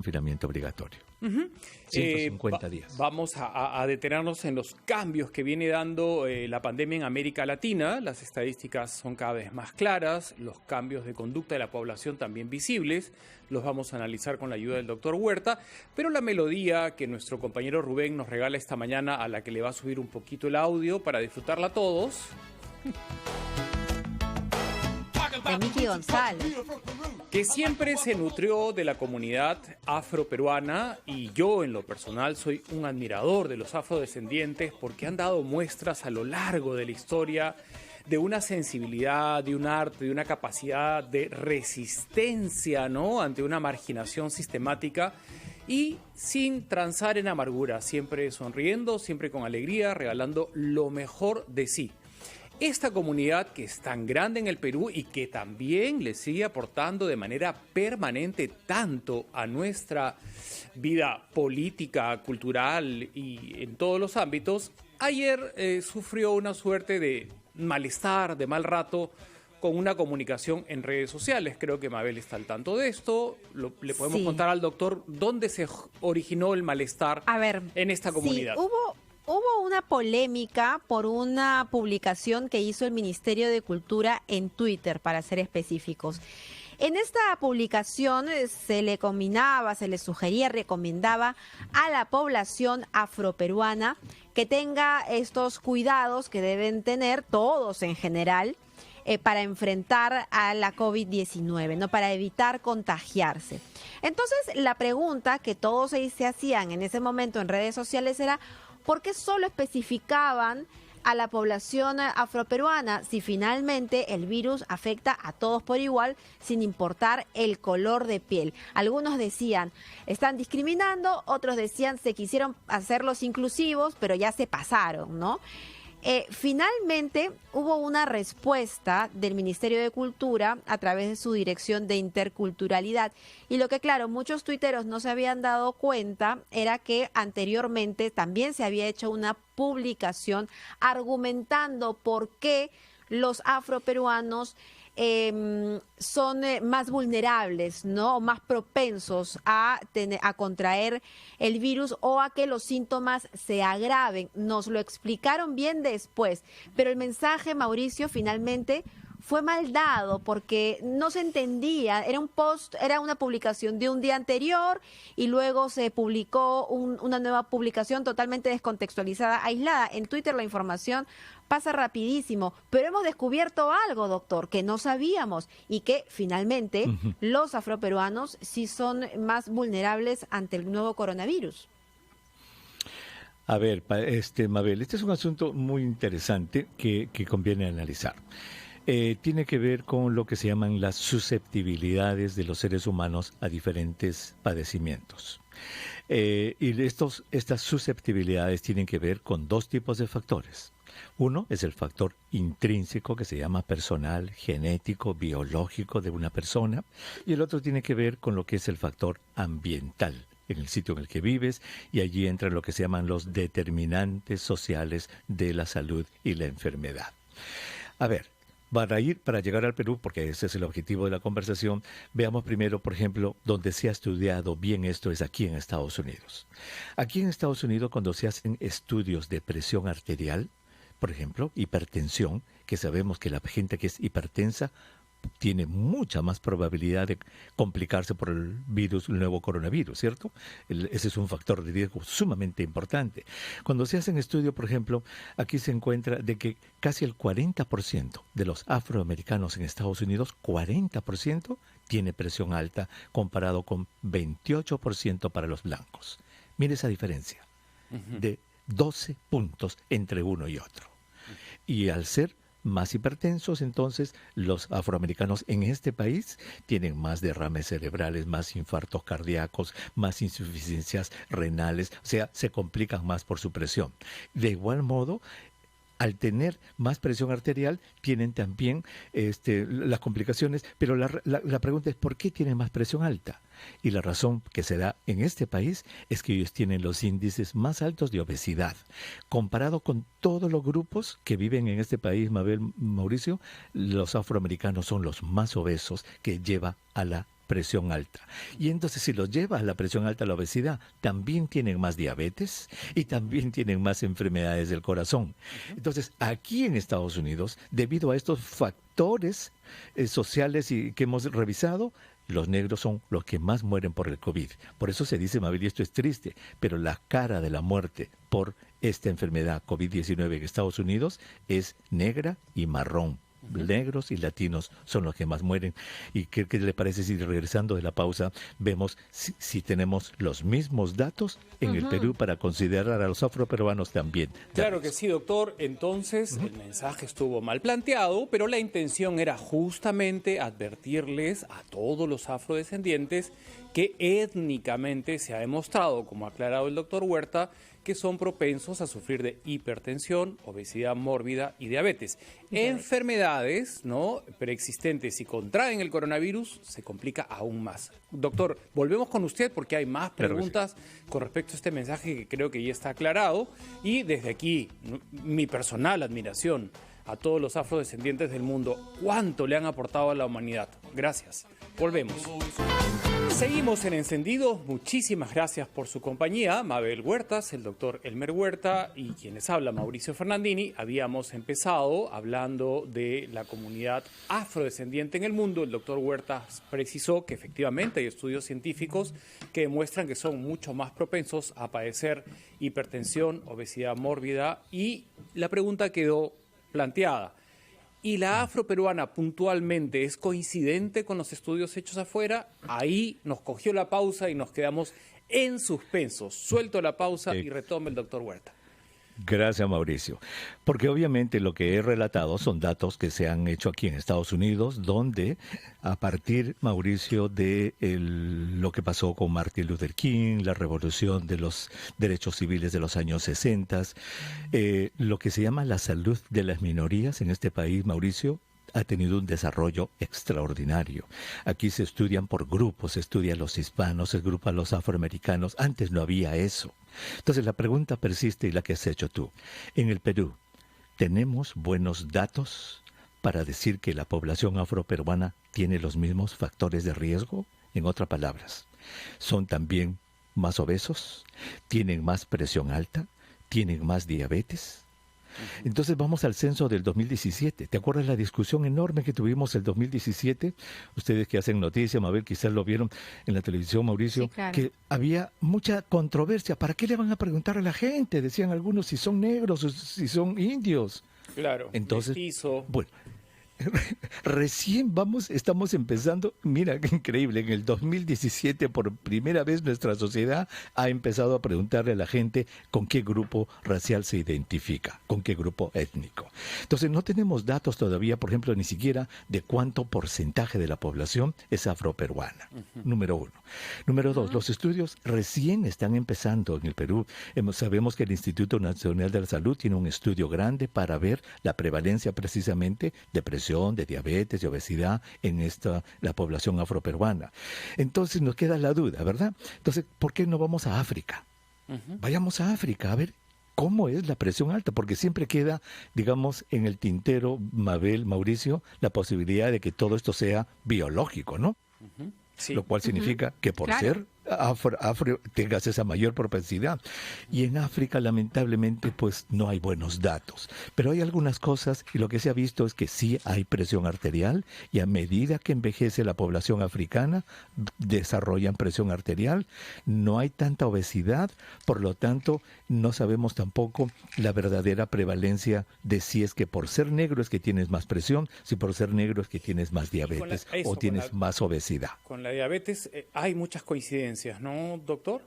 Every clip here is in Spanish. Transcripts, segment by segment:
confinamiento obligatorio. 150 días. Vamos a detenernos en los cambios que viene dando la pandemia en América Latina. Las estadísticas son cada vez más claras, los cambios de conducta de la población también visibles. Los vamos a analizar con la ayuda del doctor Huerta, pero la melodía que nuestro compañero Rubén nos regala esta mañana, a la que le va a subir un poquito el audio para disfrutarla todos. De Miki González, Que siempre se nutrió de la comunidad afroperuana, y yo en lo personal soy un admirador de los afrodescendientes porque han dado muestras a lo largo de la historia de una sensibilidad, de un arte, de una capacidad de resistencia, ¿no?, ante una marginación sistemática y sin transar en amargura, siempre sonriendo, siempre con alegría, regalando lo mejor de sí. Esta comunidad, que es tan grande en el Perú y que también le sigue aportando de manera permanente tanto a nuestra vida política, cultural y en todos los ámbitos, ayer sufrió una suerte de malestar, de mal rato, con una comunicación en redes sociales. Creo que Mabel está al tanto de esto. Le podemos contar al doctor dónde se originó el malestar en esta comunidad. Sí, Hubo una polémica por una publicación que hizo el Ministerio de Cultura en Twitter, para ser específicos. En esta publicación se le combinaba, se le sugería, recomendaba a la población afroperuana que tenga estos cuidados que deben tener todos en general para enfrentar a la COVID-19, ¿no?, para evitar contagiarse. Entonces, la pregunta que todos se hacían en ese momento en redes sociales era: ¿por qué solo especificaban a la población afroperuana si finalmente el virus afecta a todos por igual, sin importar el color de piel? Algunos decían, están discriminando, otros decían, se quisieron hacerlos inclusivos, pero ya se pasaron, ¿no? Finalmente hubo una respuesta del Ministerio de Cultura a través de su Dirección de Interculturalidad, y lo que, claro, muchos tuiteros no se habían dado cuenta era que anteriormente también se había hecho una publicación argumentando por qué los afroperuanos son más vulnerables, ¿no?, o más propensos a contraer el virus o a que los síntomas se agraven. Nos lo explicaron bien después, pero el mensaje, Mauricio, finalmente fue mal dado porque no se entendía. Era un post, era una publicación de un día anterior y luego se publicó una nueva publicación totalmente descontextualizada, aislada. En Twitter la información pasa rapidísimo, pero hemos descubierto algo, doctor, que no sabíamos, y que finalmente los afroperuanos sí son más vulnerables ante el nuevo coronavirus. A ver, Mabel, este es un asunto muy interesante que conviene analizar. Tiene que ver con lo que se llaman las susceptibilidades de los seres humanos a diferentes padecimientos. Y estas susceptibilidades tienen que ver con dos tipos de factores. Uno es el factor intrínseco, que se llama personal, genético, biológico de una persona, y el otro tiene que ver con lo que es el factor ambiental, en el sitio en el que vives, y allí entran lo que se llaman los determinantes sociales de la salud y la enfermedad. A ver, para llegar al Perú, porque ese es el objetivo de la conversación, veamos primero, por ejemplo, donde se ha estudiado bien esto es aquí en Estados Unidos. Aquí en Estados Unidos, cuando se hacen estudios de presión arterial, por ejemplo, hipertensión, que sabemos que la gente que es hipertensa tiene mucha más probabilidad de complicarse por el nuevo coronavirus, ¿cierto? Ese es un factor de riesgo sumamente importante. Cuando se hacen estudios, por ejemplo, aquí se encuentra de que casi el 40% de los afroamericanos en Estados Unidos, 40% tiene presión alta, comparado con 28% para los blancos. Mire esa diferencia, de 12 puntos entre uno y otro. Y al ser más hipertensos, entonces los afroamericanos en este país tienen más derrames cerebrales, más infartos cardíacos, más insuficiencias renales, o sea, se complican más por su presión. De igual modo, al tener más presión arterial, tienen también las complicaciones, pero la pregunta es, ¿por qué tienen más presión alta? Y la razón que se da en este país es que ellos tienen los índices más altos de obesidad. Comparado con todos los grupos que viven en este país, Mabel, Mauricio, los afroamericanos son los más obesos, que lleva a la presión alta. Y entonces si los llevas la presión alta, la obesidad, también tienen más diabetes y también tienen más enfermedades del corazón. Entonces, aquí en Estados Unidos, debido a estos factores sociales y que hemos revisado, los negros son los que más mueren por el COVID. Por eso se dice, Mabel, y esto es triste, pero la cara de la muerte por esta enfermedad COVID-19 en Estados Unidos es negra y marrón. Negros y latinos son los que más mueren. ¿Y qué le parece si regresando de la pausa vemos si tenemos los mismos datos en el Perú para considerar a los afroperuanos también? Claro que sí, doctor. Entonces, el mensaje estuvo mal planteado, pero la intención era justamente advertirles a todos los afrodescendientes que étnicamente se ha demostrado, como ha aclarado el doctor Huerta, que son propensos a sufrir de hipertensión, obesidad mórbida y diabetes. Enfermedades, ¿no?, preexistentes y contraen el coronavirus, se complica aún más. Doctor, volvemos con usted porque hay más preguntas con respecto a este mensaje que creo que ya está aclarado. Y desde aquí, mi personal admiración a todos los afrodescendientes del mundo. ¿Cuánto le han aportado a la humanidad? Gracias. Volvemos. Seguimos en Encendido. Muchísimas gracias por su compañía. Mabel Huertas, el doctor Elmer Huerta y quienes habla Mauricio Fernandini. Habíamos empezado hablando de la comunidad afrodescendiente en el mundo. El doctor Huertas precisó que efectivamente hay estudios científicos que demuestran que son mucho más propensos a padecer hipertensión, obesidad mórbida, y la pregunta quedó planteada. ¿Y la afroperuana puntualmente es coincidente con los estudios hechos afuera? Ahí nos cogió la pausa y nos quedamos en suspenso. Suelto la pausa y retome el doctor Huerta. Gracias, Mauricio. Porque obviamente lo que he relatado son datos que se han hecho aquí en Estados Unidos, donde a partir, Mauricio, de lo que pasó con Martin Luther King, la revolución de los derechos civiles de los años 60, lo que se llama la salud de las minorías en este país, Mauricio, ha tenido un desarrollo extraordinario. Aquí se estudian por grupos, se estudian los hispanos, se agrupan los afroamericanos. Antes no había eso. Entonces la pregunta persiste y la que has hecho tú. En el Perú, ¿tenemos buenos datos para decir que la población afroperuana tiene los mismos factores de riesgo? En otras palabras, ¿son también más obesos? ¿Tienen más presión alta? ¿Tienen más diabetes? Entonces vamos al censo del 2017. ¿Te acuerdas la discusión enorme que tuvimos el 2017? Ustedes que hacen noticias, Mabel, quizás lo vieron en la televisión, Mauricio, sí, claro, que había mucha controversia. ¿Para qué le van a preguntar a la gente? Decían algunos si son negros o si son indios. Claro, entonces, mestizo. Bueno, recién estamos empezando, mira qué increíble, en el 2017 por primera vez nuestra sociedad ha empezado a preguntarle a la gente con qué grupo racial se identifica, con qué grupo étnico. Entonces no tenemos datos todavía, por ejemplo, ni siquiera de cuánto porcentaje de la población es afroperuana, número uno. Número dos, los estudios recién están empezando en el Perú. Sabemos que el Instituto Nacional de la Salud tiene un estudio grande para ver la prevalencia precisamente de presión, de diabetes, de obesidad en la población afroperuana. Entonces nos queda la duda, ¿verdad? Entonces, ¿por qué no vamos a África? Vayamos a África a ver cómo es la presión alta, porque siempre queda, digamos, en el tintero, Mabel, Mauricio, la posibilidad de que todo esto sea biológico, ¿no? Sí. Lo cual significa que por ser afro tengas esa mayor propensidad. Y en África, lamentablemente, pues no hay buenos datos. Pero hay algunas cosas, y lo que se ha visto es que sí hay presión arterial, y a medida que envejece la población africana, desarrollan presión arterial. No hay tanta obesidad, por lo tanto, no sabemos tampoco la verdadera prevalencia de si es que por ser negro es que tienes más presión, si por ser negro es que tienes más diabetes o tienes más obesidad. Con la diabetes hay muchas coincidencias, ¿no, doctor?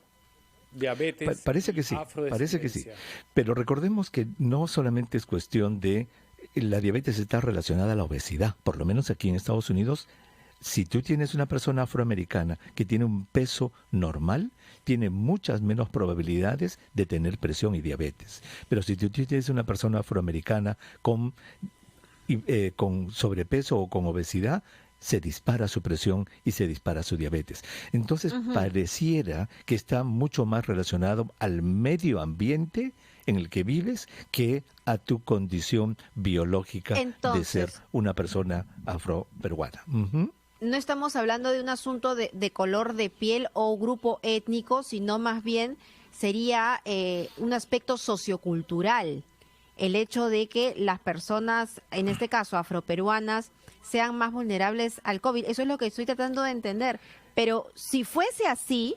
Diabetes, parece que sí, parece que sí. Pero recordemos que no solamente es cuestión de la diabetes, está relacionada a la obesidad. Por lo menos aquí en Estados Unidos, si tú tienes una persona afroamericana que tiene un peso normal, tiene muchas menos probabilidades de tener presión y diabetes. Pero si tú tienes una persona afroamericana con sobrepeso o con obesidad, se dispara su presión y se dispara su diabetes. Entonces, pareciera que está mucho más relacionado al medio ambiente en el que vives que a tu condición biológica de ser una persona afroperuana. no estamos hablando de un asunto de color de piel o grupo étnico, sino más bien sería un aspecto sociocultural. El hecho de que las personas, en este caso afroperuanas, sean más vulnerables al COVID. Eso es lo que estoy tratando de entender. Pero si fuese así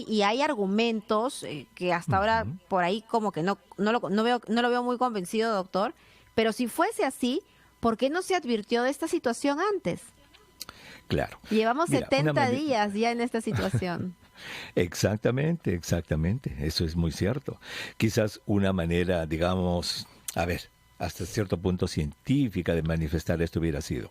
y hay argumentos que hasta ahora por ahí como que no lo veo muy convencido, doctor, pero si fuese así, ¿por qué no se advirtió de esta situación antes? Claro. Llevamos 70 días ya en esta situación. Exactamente, eso es muy cierto. Quizás una manera, digamos, hasta cierto punto científica de manifestar esto hubiera sido: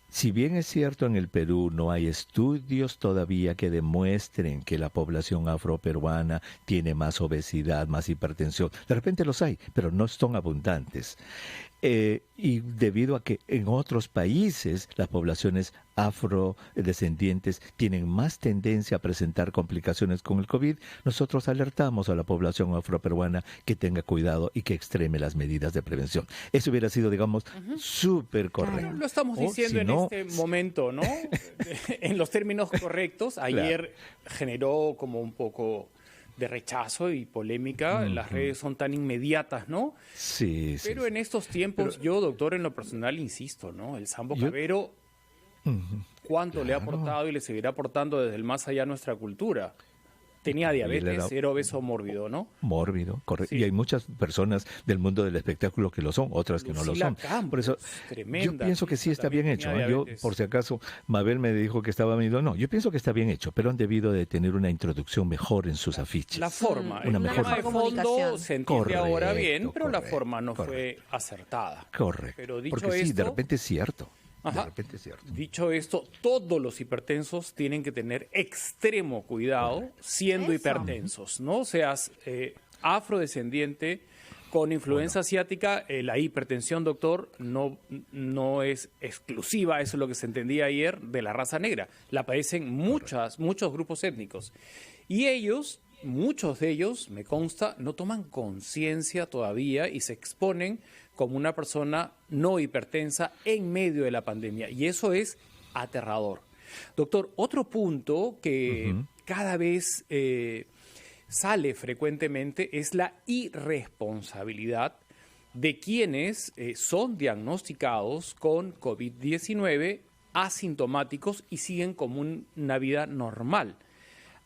si bien es cierto, en el Perú no hay estudios todavía que demuestren que la población afroperuana tiene más obesidad, más hipertensión. De repente los hay, pero no son abundantes. Y debido a que en otros países las poblaciones afrodescendientes tienen más tendencia a presentar complicaciones con el COVID, nosotros alertamos a la población afroperuana que tenga cuidado y que extreme las medidas de prevención. Eso hubiera sido, digamos, súper correcto. Claro, lo estamos diciendo este momento, ¿no? En los términos correctos. Ayer generó como un poco de rechazo y polémica. Las redes son tan inmediatas, ¿no? Sí. Pero en estos tiempos, yo, doctor, en lo personal, insisto, ¿no? El sambo cabero, ¿cuánto le ha aportado y le seguirá aportando desde el más allá a nuestra cultura? Tenía diabetes, era obeso mórbido, ¿no? Mórbido, correcto. Sí. Y hay muchas personas del mundo del espectáculo que lo son, otras que Lucila no lo son. Campos, por eso tremenda, yo pienso que sí está bien hecho. Yo, por si acaso, Mabel me dijo que estaba venido. No, yo pienso que está bien hecho, pero han debido de tener una introducción mejor en sus afiches. La forma, una mejor de fondo se entiende ahora bien, pero la correcto, forma no fue acertada. Correcto. Pero dicho porque sí, esto, de repente es cierto. Ajá. De repente es cierto. Dicho esto, todos los hipertensos tienen que tener extremo cuidado siendo hipertensos, ¿no? Seas afrodescendiente con influencia asiática, la hipertensión, doctor, no es exclusiva, eso es lo que se entendía ayer, de la raza negra. La padecen muchos grupos étnicos. Y muchos de ellos, me consta, no toman conciencia todavía y se exponen como una persona no hipertensa en medio de la pandemia. Y eso es aterrador. Doctor, otro punto que cada vez sale frecuentemente es la irresponsabilidad de quienes son diagnosticados con COVID-19 asintomáticos y siguen como una vida normal.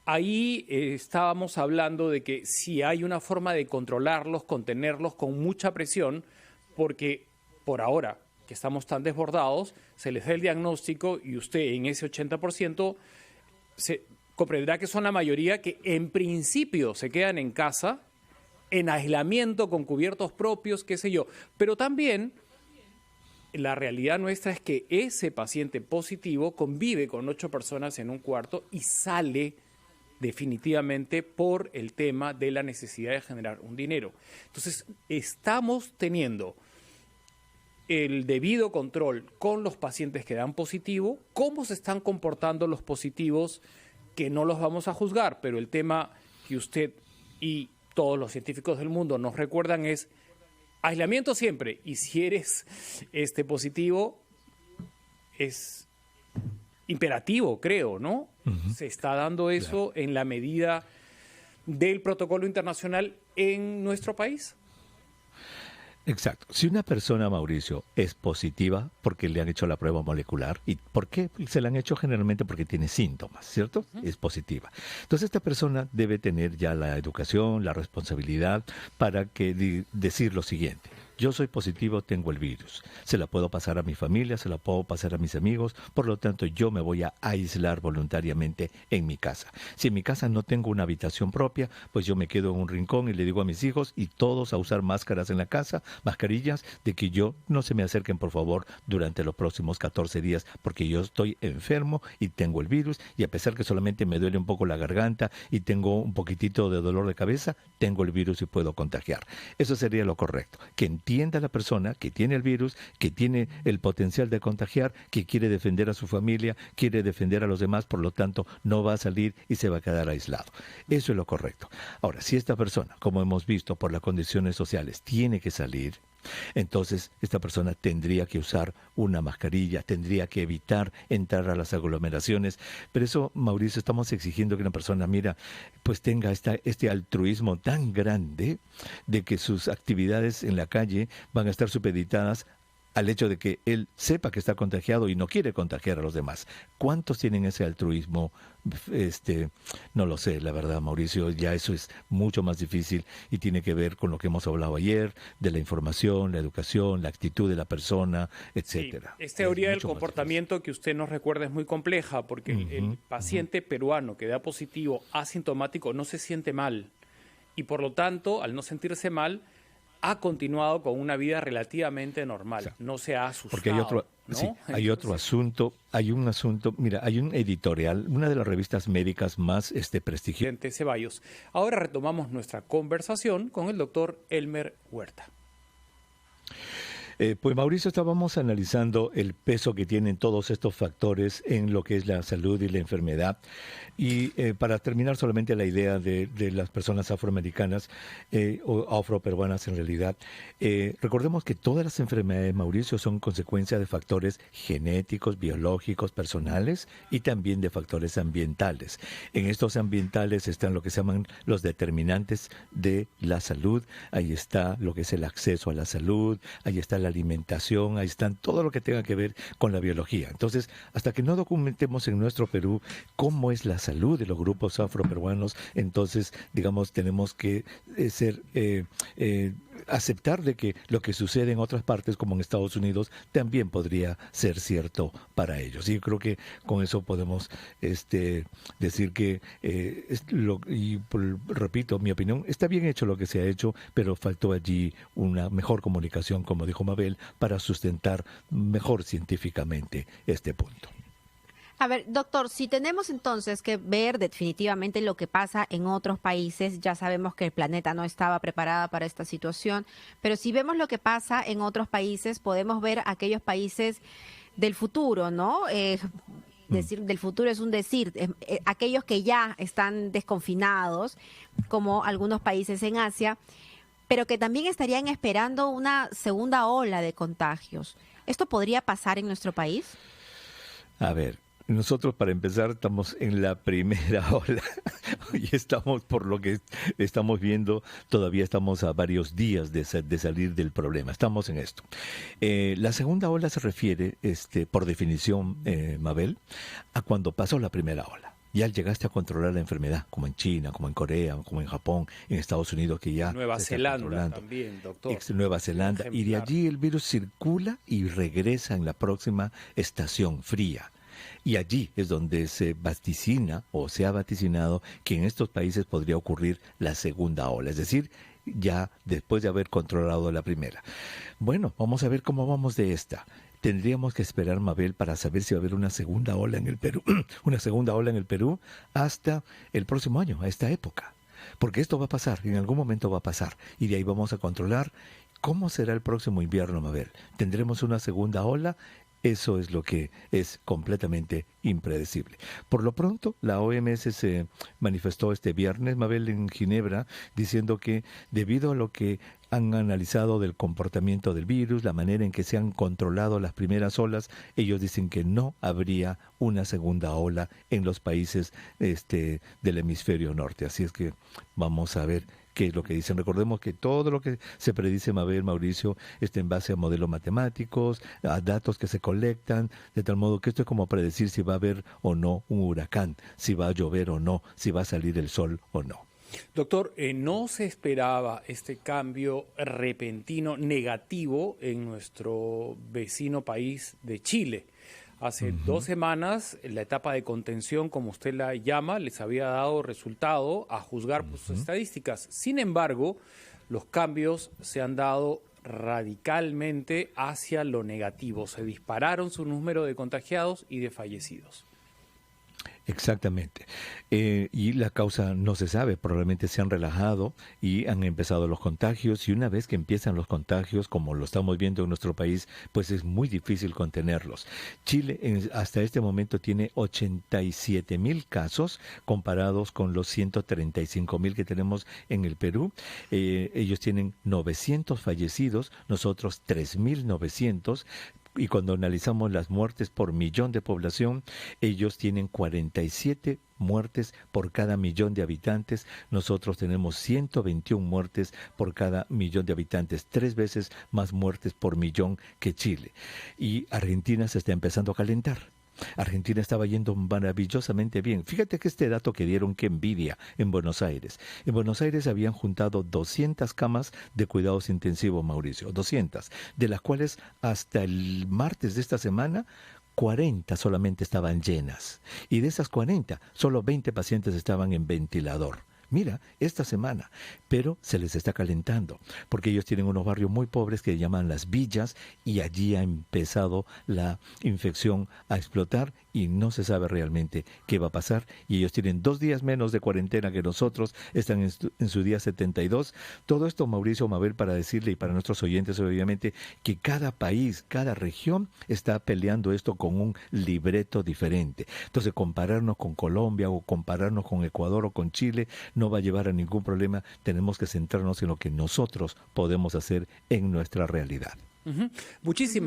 Ahí estábamos hablando de que si hay una forma de controlarlos, contenerlos con mucha presión, porque por ahora que estamos tan desbordados, se les da el diagnóstico y usted en ese 80% se comprenderá que son la mayoría que en principio se quedan en casa, en aislamiento, con cubiertos propios, qué sé yo. Pero también la realidad nuestra es que ese paciente positivo convive con 8 personas en un cuarto y sale definitivamente por el tema de la necesidad de generar un dinero. Entonces, estamos teniendo el debido control con los pacientes que dan positivo, cómo se están comportando los positivos, que no los vamos a juzgar, pero el tema que usted y todos los científicos del mundo nos recuerdan es aislamiento siempre, y si eres positivo es imperativo, creo, ¿no? Se está dando eso en la medida del protocolo internacional en nuestro país. Exacto. Si una persona, Mauricio, es positiva porque le han hecho la prueba molecular, ¿y por qué se la han hecho? Generalmente porque tiene síntomas, ¿cierto? Es positiva. Entonces esta persona debe tener ya la educación, la responsabilidad para que decir lo siguiente: yo soy positivo, tengo el virus. Se la puedo pasar a mi familia, se la puedo pasar a mis amigos, por lo tanto yo me voy a aislar voluntariamente en mi casa. Si en mi casa no tengo una habitación propia, pues yo me quedo en un rincón y le digo a mis hijos y todos a usar máscaras en la casa, mascarillas, de que yo no se me acerquen, por favor, durante los próximos 14 días, porque yo estoy enfermo y tengo el virus, y a pesar que solamente me duele un poco la garganta y tengo un poquitito de dolor de cabeza, tengo el virus y puedo contagiar. Eso sería lo correcto, que entienda la persona que tiene el virus, que tiene el potencial de contagiar, que quiere defender a su familia, quiere defender a los demás, por lo tanto no va a salir y se va a quedar aislado. Eso es lo correcto. Ahora, si esta persona, como hemos visto por las condiciones sociales, tiene que salir, Entonces, esta persona tendría que usar una mascarilla, tendría que evitar entrar a las aglomeraciones. Pero eso, Mauricio, estamos exigiendo que una persona, mira, pues tenga este altruismo tan grande de que sus actividades en la calle van a estar supeditadas al hecho de que él sepa que está contagiado y no quiere contagiar a los demás. ¿Cuántos tienen ese altruismo? No lo sé, la verdad, Mauricio, ya eso es mucho más difícil y tiene que ver con lo que hemos hablado ayer, de la información, la educación, la actitud de la persona, etcétera. Sí, esta teoría del comportamiento que usted nos recuerda es muy compleja porque el paciente peruano que da positivo asintomático no se siente mal y por lo tanto, al no sentirse mal, ha continuado con una vida relativamente normal, o sea, no se ha asustado. Porque hay otro, ¿no? sí, hay otro asunto, hay un editorial, una de las revistas médicas más prestigiosas. Ceballos. Ahora retomamos nuestra conversación con el doctor Elmer Huerta. Pues Mauricio, estábamos analizando el peso que tienen todos estos factores en lo que es la salud y la enfermedad. Y para terminar solamente la idea de las personas afroamericanas o afroperuanas en realidad, recordemos que todas las enfermedades, Mauricio, son consecuencia de factores genéticos, biológicos, personales y también de factores ambientales. En estos ambientales están lo que se llaman los determinantes de la salud. Ahí está lo que es el acceso a la salud, ahí está la alimentación, ahí están todo lo que tenga que ver con la biología. Entonces, hasta que no documentemos en nuestro Perú cómo es la salud de los grupos afroperuanos, entonces, digamos, tenemos que aceptar de que lo que sucede en otras partes, como en Estados Unidos, también podría ser cierto para ellos. Y yo creo que con eso podemos decir que, repito, mi opinión, está bien hecho lo que se ha hecho, pero faltó allí una mejor comunicación, como dijo Mabel, para sustentar mejor científicamente este punto. A ver, doctor, si tenemos entonces que ver definitivamente lo que pasa en otros países, ya sabemos que el planeta no estaba preparada para esta situación, pero si vemos lo que pasa en otros países, podemos ver aquellos países del futuro, ¿no? Decir del futuro es un decir, aquellos que ya están desconfinados, como algunos países en Asia, pero que también estarían esperando una segunda ola de contagios. ¿Esto podría pasar en nuestro país? A ver, nosotros para empezar estamos en la primera ola y estamos, por lo que estamos viendo, todavía estamos a varios días de salir del problema. Estamos en esto. La segunda ola se refiere, por definición, Mabel, a cuando pasó la primera ola. Ya llegaste a controlar la enfermedad, como en China, como en Corea, como en Japón, en Estados Unidos, que ya Nueva Zelanda también, doctor. Nueva Zelanda. Y de allí el virus circula y regresa en la próxima estación fría. Y allí es donde se vaticina o se ha vaticinado que en estos países podría ocurrir la segunda ola, es decir, ya después de haber controlado la primera. Bueno, vamos a ver cómo vamos de esta. Tendríamos que esperar, Mabel, para saber si va a haber una segunda ola en el Perú, una segunda ola en el Perú hasta el próximo año, a esta época. Porque esto va a pasar, en algún momento va a pasar, y de ahí vamos a controlar cómo será el próximo invierno, Mabel. ¿Tendremos una segunda ola? Eso es lo que es completamente impredecible. Por lo pronto, la OMS se manifestó este viernes, Mabel, en Ginebra, diciendo que debido a lo que han analizado del comportamiento del virus, la manera en que se han controlado las primeras olas, ellos dicen que no habría una segunda ola en los países del hemisferio norte. Así es que vamos a ver qué es lo que dicen. Recordemos que todo lo que se predice, Mabel, Mauricio, está en base a modelos matemáticos, a datos que se colectan, de tal modo que esto es como predecir si va a haber o no un huracán, si va a llover o no, si va a salir el sol o no. Doctor, ¿no se esperaba este cambio repentino negativo en nuestro vecino país de Chile? Hace 2 semanas, la etapa de contención, como usted la llama, les había dado resultado a juzgar por sus estadísticas. Sin embargo, los cambios se han dado radicalmente hacia lo negativo. Se dispararon su número de contagiados y de fallecidos. Exactamente. Y la causa no se sabe, probablemente se han relajado y han empezado los contagios y una vez que empiezan los contagios, como lo estamos viendo en nuestro país, pues es muy difícil contenerlos. Chile hasta este momento tiene 87,000 casos comparados con los 135,000 que tenemos en el Perú. Ellos tienen 900 fallecidos, nosotros 3,900. Y cuando analizamos las muertes por millón de población, ellos tienen 47 muertes por cada millón de habitantes. Nosotros tenemos 121 muertes por cada millón de habitantes, 3 veces más muertes por millón que Chile. Y Argentina se está empezando a calentar. Argentina estaba yendo maravillosamente bien. Fíjate que este dato que dieron, qué envidia en Buenos Aires. En Buenos Aires habían juntado 200 camas de cuidados intensivos, Mauricio, 200, de las cuales hasta el martes de esta semana 40 solamente estaban llenas. Y de esas 40, solo 20 pacientes estaban en ventilador. Mira, esta semana, pero se les está calentando, porque ellos tienen unos barrios muy pobres que llaman las villas y allí ha empezado la infección a explotar y no se sabe realmente qué va a pasar. Y ellos tienen 2 días menos de cuarentena que nosotros, están en su día 72. Todo esto, Mauricio, Mabel, para decirle y para nuestros oyentes, obviamente, que cada país, cada región está peleando esto con un libreto diferente. Entonces, compararnos con Colombia o compararnos con Ecuador o con Chile no va a llevar a ningún problema. Tenemos que centrarnos en lo que nosotros podemos hacer en nuestra realidad. Muchísimas